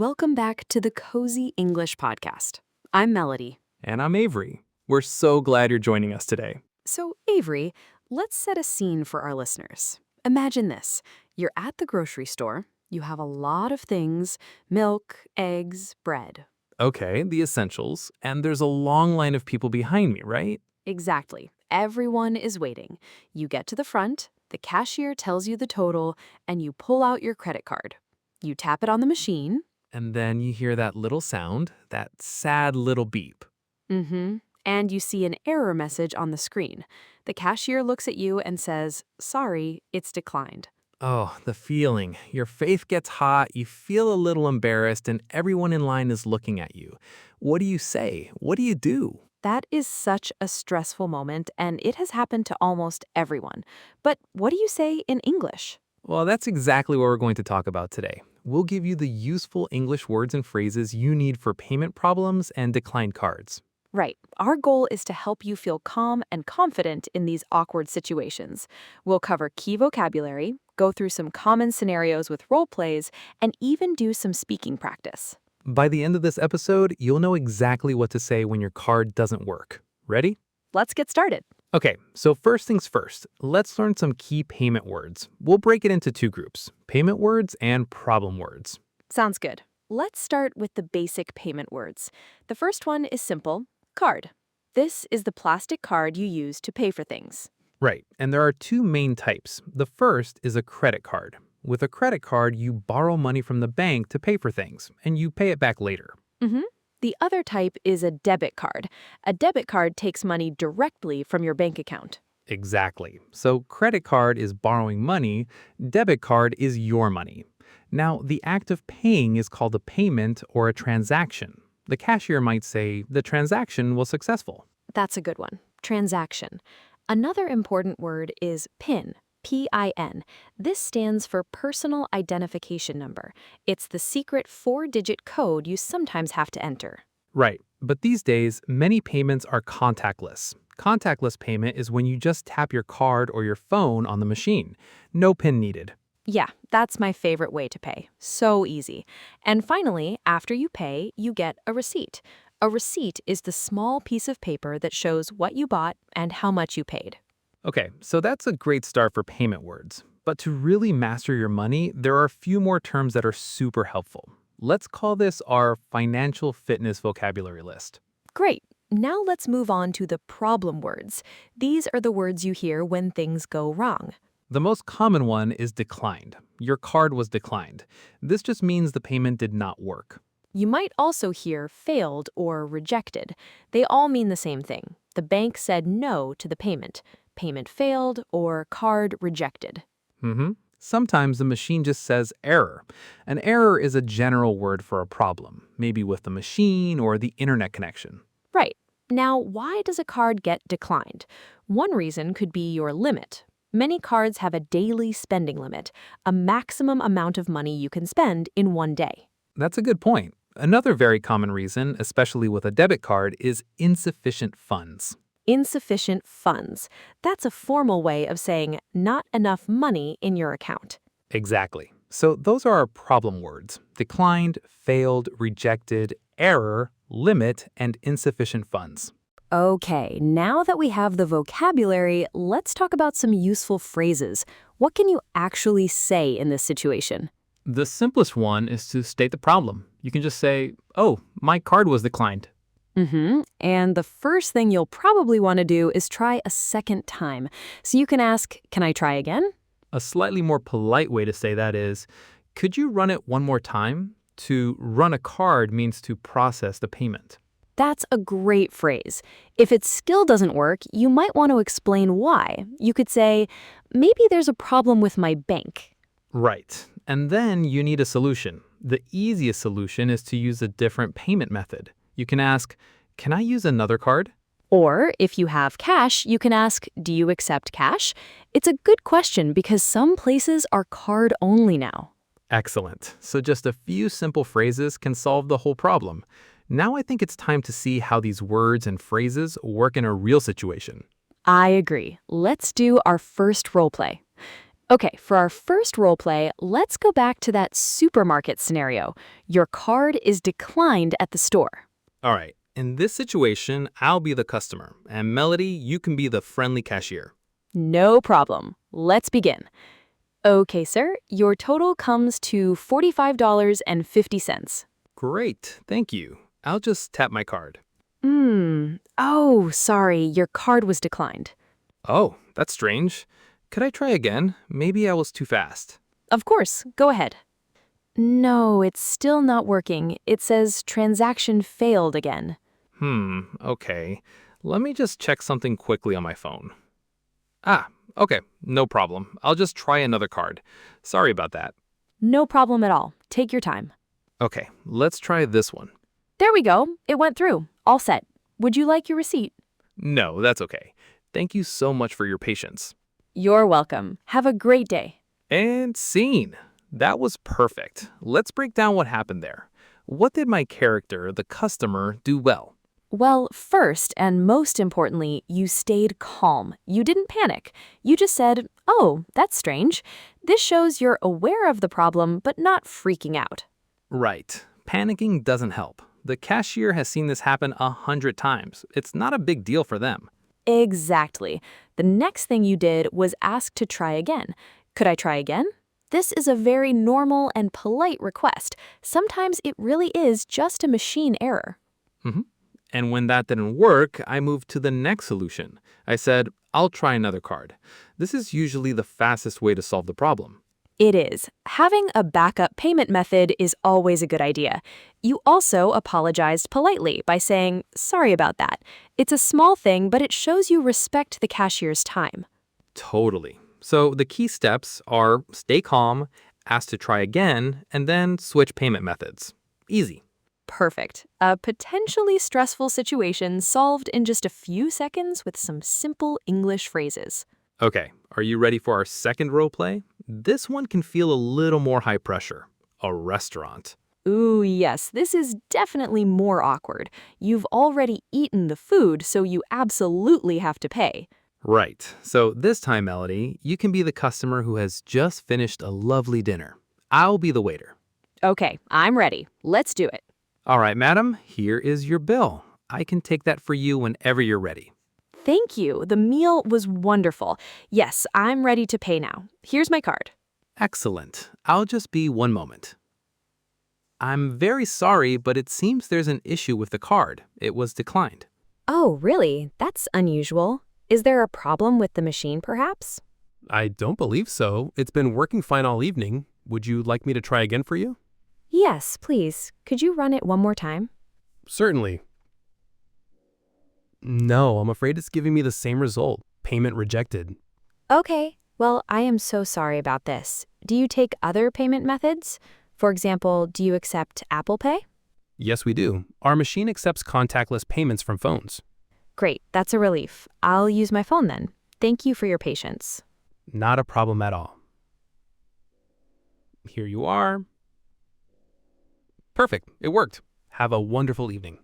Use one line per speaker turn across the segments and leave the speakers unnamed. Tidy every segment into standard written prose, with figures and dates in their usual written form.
welcome back to the Cozy English Podcast. I'm Melody.
And I'm Avery. We're so glad you're joining us today.
So, Avery, let's set a scene for our listeners. Imagine this. You're at the grocery store. You have a lot of things: milk, eggs, bread.
Okay, the essentials. And there's a long line of people behind me, right?
Exactly. Everyone is waiting. You get to the front, the cashier tells you the total, and you pull out your credit card. You tap it on the machine.
And then you hear that little sound, that sad little beep.
And you see an error message on the screen. The cashier looks at you and says, "Sorry, it's declined."
Oh, the feeling. Your face gets hot, you feel a little embarrassed, and everyone in line is looking at you. What do you say? What do you do?
That is such a stressful moment, and it has happened to almost everyone. But what do you say in English?
Well, that's exactly what we're going to talk about today. We'll give you the useful English words and phrases you need for payment problems and declined cards.
Right. Our goal is to help you feel calm and confident in these awkward situations. We'll cover key vocabulary, go through some common scenarios with role plays, and even do some speaking practice.
By the end of this episode, you'll know exactly what to say when your card doesn't work. Ready?
Let's get started.
Okay, so first things first, let's learn some key payment words. We'll break it into two groups, payment words and problem words.
Sounds good. Let's start with the basic payment words. The first one is simple: card. This is the plastic card you use to pay for things.
Right, and there are two main types. The first is a credit card. With a credit card, you borrow money from the bank to pay for things, and you pay it back later.
The other type is a debit card. A debit card takes money directly from your bank account.
Exactly. So credit card is borrowing money, debit card is your money. Now, the act of paying is called a payment or a transaction. The cashier might say, the transaction was successful.
That's a good one. Transaction. Another important word is PIN. PIN. This stands for Personal Identification Number. It's the secret 4-digit code you sometimes have to enter.
Right, but these days, many payments are contactless. Contactless payment is when you just tap your card or your phone on the machine. No PIN needed.
Yeah, that's my favorite way to pay. So easy. And finally, after you pay, you get a receipt. A receipt is the small piece of paper that shows what you bought and how much you paid.
Okay, so that's a great start for payment words. But to really master your money, there are a few more terms that are super helpful. Let's call this our financial fitness vocabulary list.
Great. Now let's move on to the problem words. These are the words you hear when things go wrong.
The most common one is declined. Your card was declined. This just means the payment did not work.
You might also hear failed or rejected. They all mean the same thing. The bank said no to the payment. Payment failed or card rejected.
Sometimes the machine just says error. An error is a general word for a problem, maybe with the machine or the internet connection.
Right. Now, why does a card get declined? One reason could be your limit. Many cards have a daily spending limit, a maximum amount of money you can spend in one day.
That's a good point. Another very common reason, especially with a debit card, is insufficient funds.
Insufficient funds. That's a formal way of saying not enough money in your account.
Exactly. So those are our problem words: declined, failed, rejected, error, limit, and insufficient funds.
Okay, now that we have the vocabulary, let's talk about some useful phrases. What can you actually say in this situation?
The simplest one is to state the problem. You can just say, oh, my card was declined.
And the first thing you'll probably want to do is try a second time. So you can ask, "Can I try again?"
A slightly more polite way to say that is, could you run it one more time? To run a card means to process the payment.
That's a great phrase. If it still doesn't work, you might want to explain why. You could say, "Maybe there's a problem with my bank."
Right. And then you need a solution. The easiest solution is to use a different payment method. You can ask, can I use another card?
Or if you have cash, you can ask, "Do you accept cash?" It's a good question because some places are card only now.
Excellent. So just a few simple phrases can solve the whole problem. Now I think it's time to see how these words and phrases work in a real situation.
I agree. Let's do our first role play. Okay, for our first role play, let's go back to that supermarket scenario. Your card is declined at the store.
All right, in this situation, I'll be the customer, and Melody, you can be the friendly cashier.
No problem. Let's begin. Okay, sir, your total comes to $45.50.
Great, thank you. I'll just tap my card.
Oh, sorry, your card was declined.
Oh, that's strange. Could I try again? Maybe I was too fast.
Of course, go ahead. No, it's still not working. It says transaction failed again.
Okay. Let me just check something quickly on my phone. Ah, okay, no problem. I'll just try another card. Sorry about that.
No problem at all. Take your time.
Okay, let's try this one.
There we go. It went through. All set. Would you like your receipt?
No, that's okay. Thank you so much for your patience.
You're welcome. Have a great day.
And scene. That was perfect. Let's break down what happened there. What did my character, the customer, do well?
Well, first and most importantly, you stayed calm. You didn't panic. You just said, "Oh, that's strange." This shows you're aware of the problem, but not freaking out.
Right. Panicking doesn't help. The cashier has seen this happen 100 times. It's not a big deal for them.
Exactly. The next thing you did was ask to try again. Could I try again? This is a very normal and polite request. Sometimes it really is just a machine error.
And when that didn't work, I moved to the next solution. I said, I'll try another card. This is usually the fastest way to solve the problem.
It is. Having a backup payment method is always a good idea. You also apologized politely by saying, "Sorry about that." It's a small thing, but it shows you respect the cashier's time.
Totally. So the key steps are stay calm, ask to try again, and then switch payment methods. Easy.
Perfect. A potentially stressful situation solved in just a few seconds with some simple English phrases.
Okay, are you ready for our second role play? This one can feel a little more high pressure. A restaurant.
Ooh, yes, this is definitely more awkward. You've already eaten the food, so you absolutely have to pay.
Right. So this time, Melody, you can be the customer who has just finished a lovely dinner. I'll be the waiter.
Okay, I'm ready. Let's do it.
All right, madam, here is your bill. I can take that for you whenever you're ready.
Thank you. The meal was wonderful. Yes, I'm ready to pay now. Here's my card.
Excellent. I'll just be one moment. I'm very sorry, but it seems there's an issue with the card. It was declined.
Oh, really? That's unusual. Is there a problem with the machine, perhaps?
I don't believe so. It's been working fine all evening. Would you like me to try again for you?
Yes, please. Could you run it one more time?
Certainly. No, I'm afraid it's giving me the same result. Payment rejected.
Okay. Well, I am so sorry about this. Do you take other payment methods? For example, do you accept Apple Pay?
Yes, we do. Our machine accepts contactless payments from phones.
Great. That's a relief. I'll use my phone then. Thank you for your patience.
Not a problem at all. Here you are. Perfect. It worked. Have a wonderful evening.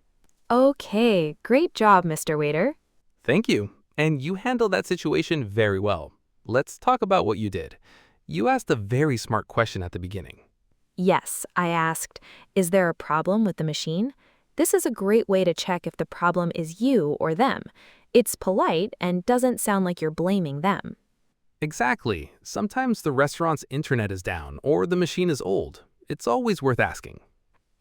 Okay. Great job, Mr. Waiter.
Thank you. And you handled that situation very well. Let's talk about what you did. You asked a very smart question at the beginning.
Yes, I asked, is there a problem with the machine? This is a great way to check if the problem is you or them. It's polite and doesn't sound like you're blaming them.
Exactly. Sometimes the restaurant's internet is down or the machine is old. It's always worth asking.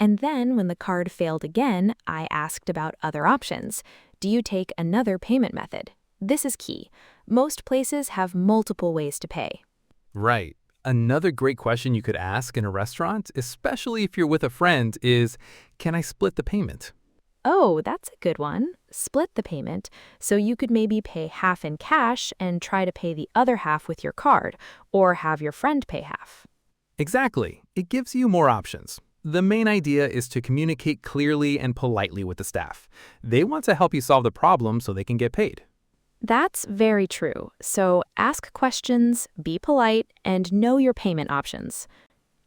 And then when the card failed again, I asked about other options. Do you take another payment method? This is key. Most places have multiple ways to pay.
Right. Another great question you could ask in a restaurant, especially if you're with a friend, is, can I split the payment?
Oh, that's a good one. Split the payment. So you could maybe pay half in cash and try to pay the other half with your card, or have your friend pay half.
Exactly. It gives you more options. The main idea is to communicate clearly and politely with the staff. They want to help you solve the problem so they can get paid.
That's very true. So ask questions, be polite, and know your payment options.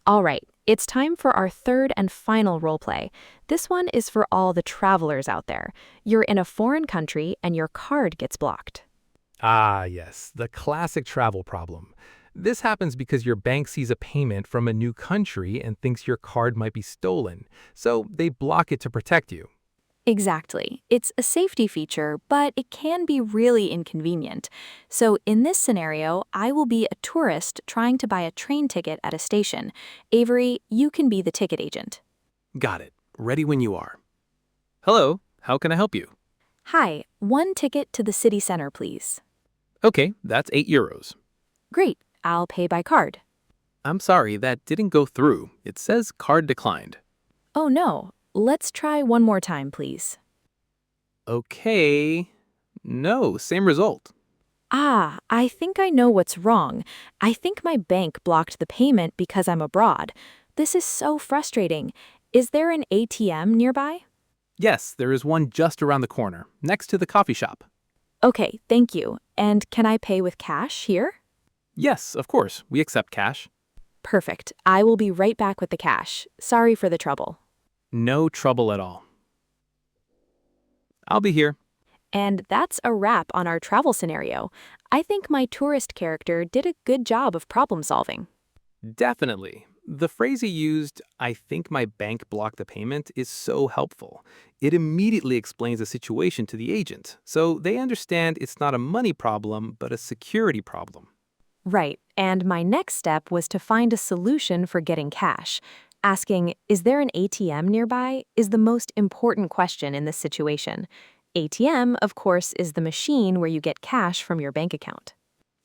All right, it's time for our third and final role play. This one is for all the travelers out there. You're in a foreign country and your card gets blocked.
Ah, yes, the classic travel problem.
This happens because your bank sees a payment from a new country and thinks your card might be stolen, so they block it to protect you.
Exactly. It's a safety feature, but it can be really inconvenient. So in this scenario, I will be a tourist trying to buy a train ticket at a station. Avery, you can be the ticket agent.
Got it. Ready when you are. Hello, how can I help you?
Hi, one ticket to the city center, please.
Okay, that's €8.
Great, I'll pay by card.
I'm sorry, that didn't go through. It says card declined.
Oh no, let's try one more time, please.
Okay. No, same result.
Ah, I think I know what's wrong. I think my bank blocked the payment because I'm abroad. This is so frustrating. Is there an ATM nearby?
Yes, there is one just around the corner, next to the coffee shop.
Okay, thank you. And can I pay with cash here?
Yes, of course, we accept cash.
Perfect. I will be right back with the cash. Sorry for the trouble.
No trouble at all. I'll be here.
And that's a wrap on our travel scenario. I think my tourist character did a good job of problem solving.
Definitely. The phrase he used, I think my bank blocked the payment, is so helpful. It immediately explains the situation to the agent, so they understand it's not a money problem, but a security problem.
Right, and my next step was to find a solution for getting cash. Asking, is there an ATM nearby, is the most important question in this situation. ATM, of course, is the machine where you get cash from your bank account.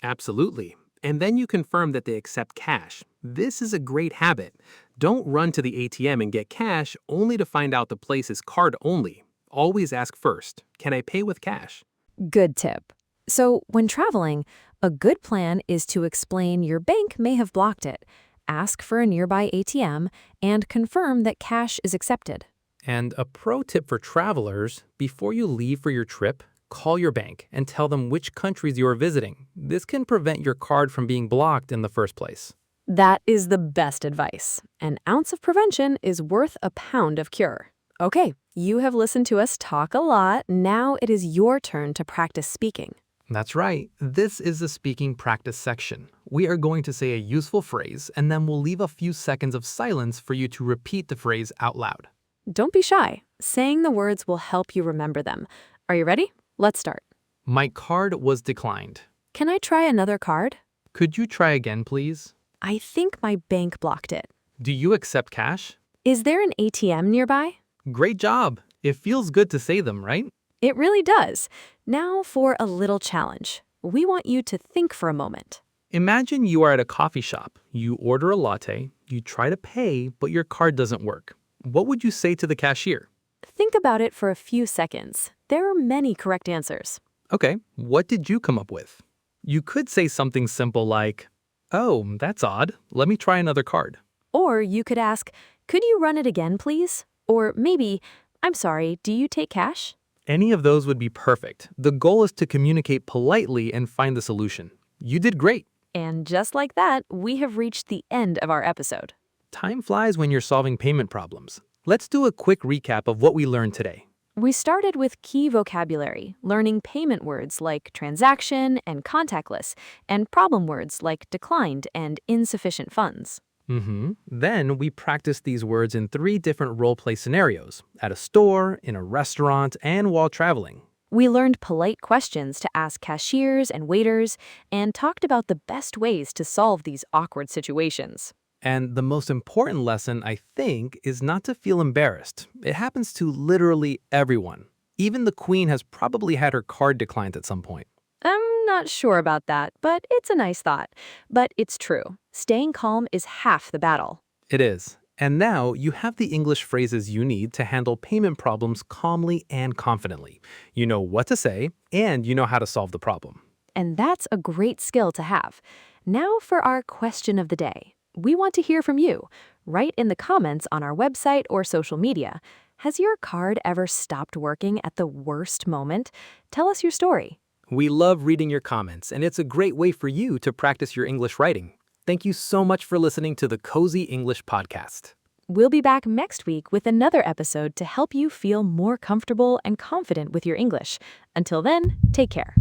Absolutely. And then you confirm that they accept cash. This is a great habit. Don't run to the ATM and get cash only to find out the place is card only. Always ask first, can I pay with cash?
Good tip. So, when traveling, a good plan is to explain your bank may have blocked it, ask for a nearby ATM, and confirm that cash is accepted.
And a pro tip for travelers, before you leave for your trip, call your bank and tell them which countries you are visiting. This can prevent your card from being blocked in the first place.
That is the best advice. An ounce of prevention is worth a pound of cure. Okay, you have listened to us talk a lot. Now it is your turn to practice speaking.
That's right. This is the speaking practice section. We are going to say a useful phrase, and then we'll leave a few seconds of silence for you to repeat the phrase out loud.
Don't be shy. Saying the words will help you remember them. Are you ready? Let's start.
My card was declined.
Can I try another card?
Could you try again, please?
I think my bank blocked it.
Do you accept cash?
Is there an ATM nearby?
Great job. It feels good to say them, right?
It really does. Now for a little challenge. We want you to think for a moment.
Imagine you are at a coffee shop. You order a latte, you try to pay, but your card doesn't work. What would you say to the cashier?
Think about it for a few seconds. There are many correct answers.
Okay, what did you come up with? You could say something simple like, "Oh, that's odd. Let me try another card."
Or you could ask, could you run it again, please? Or maybe, I'm sorry, do you take cash?
Any of those would be perfect. The goal is to communicate politely and find the solution. You did great.
And just like that, we have reached the end of our episode.
Time flies when you're solving payment problems. Let's do a quick recap of what we learned today.
We started with key vocabulary, learning payment words like transaction and contactless, and problem words like declined and insufficient funds.
Then we practiced these words in 3 different role-play scenarios, at a store, in a restaurant, and while traveling.
We learned polite questions to ask cashiers and waiters, and talked about the best ways to solve these awkward situations.
And the most important lesson, I think, is not to feel embarrassed. It happens to literally everyone. Even the queen has probably had her card declined at some point.
I'm not sure about that, but it's a nice thought. But it's true. Staying calm is half the battle.
It is. And now you have the English phrases you need to handle payment problems calmly and confidently. You know what to say, and you know how to solve the problem.
And that's a great skill to have. Now for our question of the day. We want to hear from you. Write in the comments on our website or social media. Has your card ever stopped working at the worst moment? Tell us your story.
We love reading your comments, and it's a great way for you to practice your English writing. Thank you so much for listening to the Cozy English Podcast.
We'll be back next week with another episode to help you feel more comfortable and confident with your English. Until then, take care.